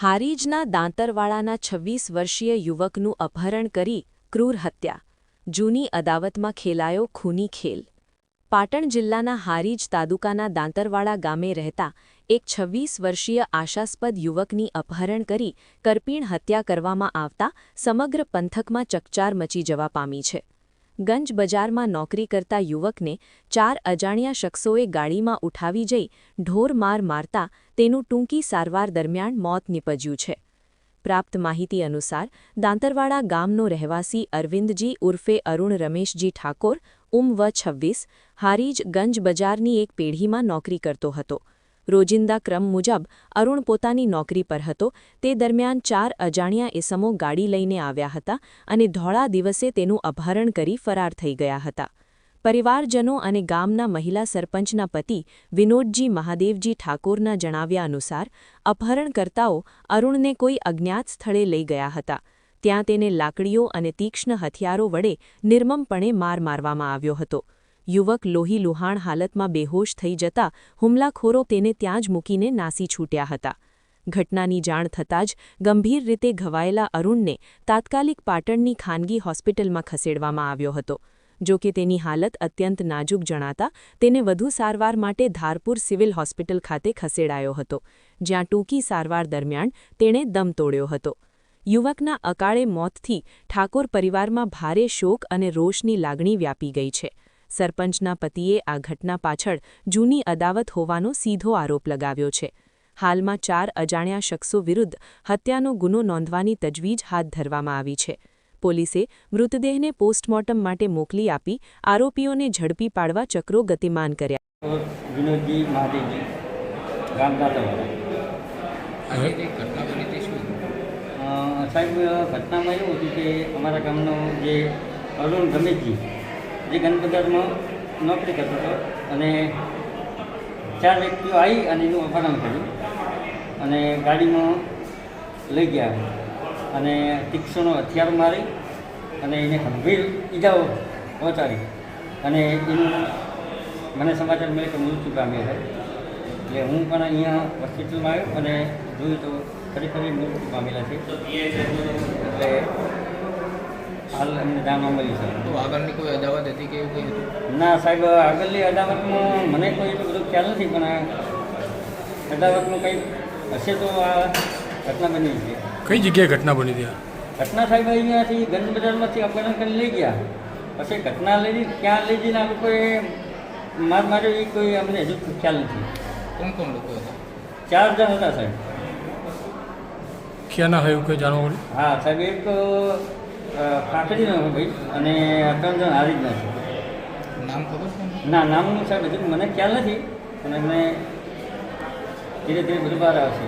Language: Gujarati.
હારીજના દાંતરવાડાના 26 વર્ષીય યુવકનું અપહરણ કરી ક્રૂર હત્યા. જૂની અદાવતમાં ખેલાયો ખૂની ખેલ. પાટણ જિલ્લાના હારીજ તાલુકાના દાંતરવાડા ગામે રહેતા એક 26 વર્ષીય આશાસ્પદ યુવકની અપહરણ કરી કરપીણ હત્યા કરવામાં આવતા સમગ્ર પંથકમાં ચકચાર મચી જવા પામી છે. ગંજ બજારમાં નોકરી કરતા યુવકને 4 અજાણ્યા શખ્સોએ ગાડીમાં ઉઠાવી જઈ ઢોર માર મારતા તેનું ટૂંકી સારવાર દરમિયાન મોત નીપજ્યું છે. પ્રાપ્ત માહિતી અનુસાર દાંતરવાડા ગામનો રહેવાસી અરવિંદજી ઉર્ફે અરુણ રમેશજી ઠાકોર ઉંમર 26 હારીજ ગંજ બજારની એક પેઢીમાં નોકરી કરતો હતો. રોજિંદા ક્રમ મુજબ અરુણ પોતાની નોકરી પર હતો તે દરમિયાન 4 અજાણ્યા ઇસમો ગાડી લઈને આવ્યા હતા અને ધોળા દિવસે તેનું અપહરણ કરી ફરાર થઈ ગયા હતા. પરિવારજનો અને ગામના મહિલા સરપંચના પતિ વિનોદજી મહાદેવજી ઠાકોરના જણાવ્યા અનુસાર અપહરણકર્તાઓ અરુણને કોઈ અજ્ઞાત સ્થળે લઈ ગયા હતા. ત્યાં તેને લાકડીઓ અને તીક્ષ્ણ હથિયારો વડે નિર્મમપણે માર મારવામાં આવ્યો હતો. યુવક લોહી લુહાણ હાલતમાં બેહોશ થઈ જતા હુમલાખોરો તેને ત્યાં જ મૂકીને નાસી છૂટ્યા હતા. ઘટનાની જાણ થતાં જ ગંભીર રીતે ઘવાયેલા અરુણને તાત્કાલિક પાટણની ખાનગી હોસ્પિટલમાં ખસેડવામાં આવ્યો હતો. જો કે તેની હાલત અત્યંત નાજુક જણાતા તેને વધુ સારવાર માટે ધારપુર સિવિલ હોસ્પિટલ ખાતે ખસેડાયો હતો, જ્યાં ટૂંકી સારવાર દરમિયાન તેણે દમ તોડ્યો હતો. યુવકના અકાળે મોતથી ઠાકોર પરિવારમાં ભારે શોક અને રોષની લાગણી વ્યાપી ગઈ છે. સરપંચના પતિએ આ ઘટના પાછળ જૂની અદાવત હોવાનો સીધો આરોપ લગાવ્યો છે. હાલમાં 4 અજાણ્યા શખ્સો વિરુદ્ધ હત્યાનો ગુનો નોંધવાની તજવીજ હાથ ધરવામાં આવી છે. પોલીસે મૃતદેહને પોસ્ટમોર્ટમ માટે મોકલી આપી આરોપીઓને ઝડપી પાડવા ચક્રો ગતિમાન કર્યા. વિનોદજી મહાદેવજી ગામ દાંતરવાડા. સાહેબ, ઘટનામાં એવું હતું કે અમારા ગામનો જે અરુણ રમેશજી જે ગંજ બજારમાં નોકરી કરતો હતો અને 4 વ્યક્તિઓ આવી અને એનું અપહરણ કર્યું અને ગાડીમાં લઈ ગયા અને તીક્ષ્ણ હથિયાર મારી અને એને ગંભીર ઈજાઓ પહોંચાડી અને એનું મને સમાચાર મળે કે મૃત્યુ પામ્યો છે. એટલે હું પણ અહીંયા હોસ્પિટલમાં આવ્યો અને જોયું તો ખરેખર મૃત્યુ પામેલા છે. એટલે હાલ અમને જાણવા મળ્યું છે. તો આગળની કોઈ અદાવત હતી કે એવું કંઈ હતું? ના સાહેબ, આગળની અદાવતમાં મને કોઈ એટલું બધું ખ્યાલ નથી, પણ અદાવતનું કંઈ હશે તો આ ઘટના બની છે. કઈ જગ્યાએ ઘટના બની હતી? ઘટના સાહેબ અહીંયાથી ગંજ બજારમાંથી અપહરણ કરી લઈ ગયા, પછી ઘટના લઈ ક્યાં લઈ જઈને આ લોકોએ માર માર્યો એ કોઈ અમને હજુ ખ્યાલ નથી. કોણ કોણ લોકો હતા? 4 જણ હતા સાહેબ. ક્યાંના હોય એવું કંઈ જાણવા મળ્યું? હા સાહેબ, એક કાકડીનો ભાઈ અને 3 જણ હારીજના છે. નામ ખબર છે? ના, નામનું સાહેબ હજુ મને ખ્યાલ નથી, પણ એમને ધીરે ધીરે બધું બહાર આવશે.